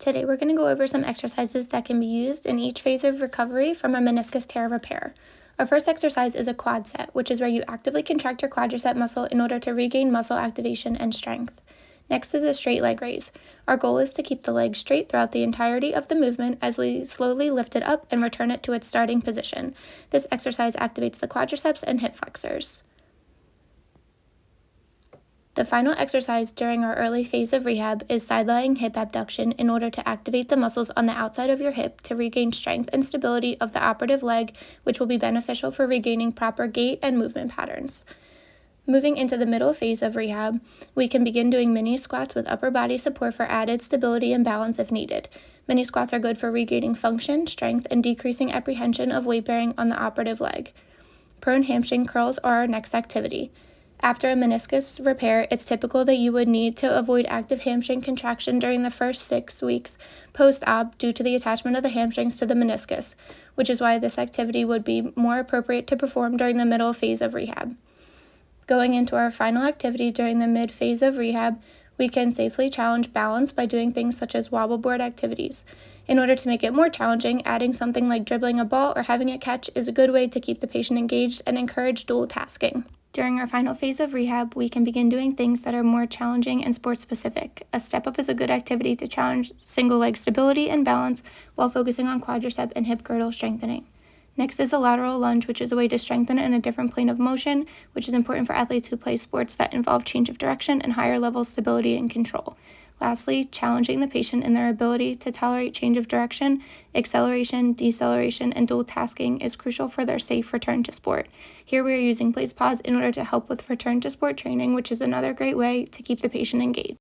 Today we're going to go over some exercises that can be used in each phase of recovery from a meniscus tear repair. Our first exercise is a quad set, which is where you actively contract your quadricep muscle in order to regain muscle activation and strength. Next is a straight leg raise. Our goal is to keep the leg straight throughout the entirety of the movement as we slowly lift it up and return it to its starting position. This exercise activates the quadriceps and hip flexors. The final exercise during our early phase of rehab is side-lying hip abduction in order to activate the muscles on the outside of your hip to regain strength and stability of the operative leg, which will be beneficial for regaining proper gait and movement patterns. Moving into the middle phase of rehab, we can begin doing mini squats with upper body support for added stability and balance if needed. Mini squats are good for regaining function, strength, and decreasing apprehension of weight bearing on the operative leg. Prone hamstring curls are our next activity. After a meniscus repair, it's typical that you would need to avoid active hamstring contraction during the first 6 weeks post-op due to the attachment of the hamstrings to the meniscus, which is why this activity would be more appropriate to perform during the middle phase of rehab. Going into our final activity during the mid phase of rehab, we can safely challenge balance by doing things such as wobble board activities. In order to make it more challenging, adding something like dribbling a ball or having it catch is a good way to keep the patient engaged and encourage dual tasking. During our final phase of rehab, we can begin doing things that are more challenging and sport-specific. A step-up is a good activity to challenge single-leg stability and balance while focusing on quadricep and hip girdle strengthening. Next is a lateral lunge, which is a way to strengthen in a different plane of motion, which is important for athletes who play sports that involve change of direction and higher level stability and control. Lastly, challenging the patient in their ability to tolerate change of direction, acceleration, deceleration, and dual tasking is crucial for their safe return to sport. Here we are using place pause in order to help with return to sport training, which is another great way to keep the patient engaged.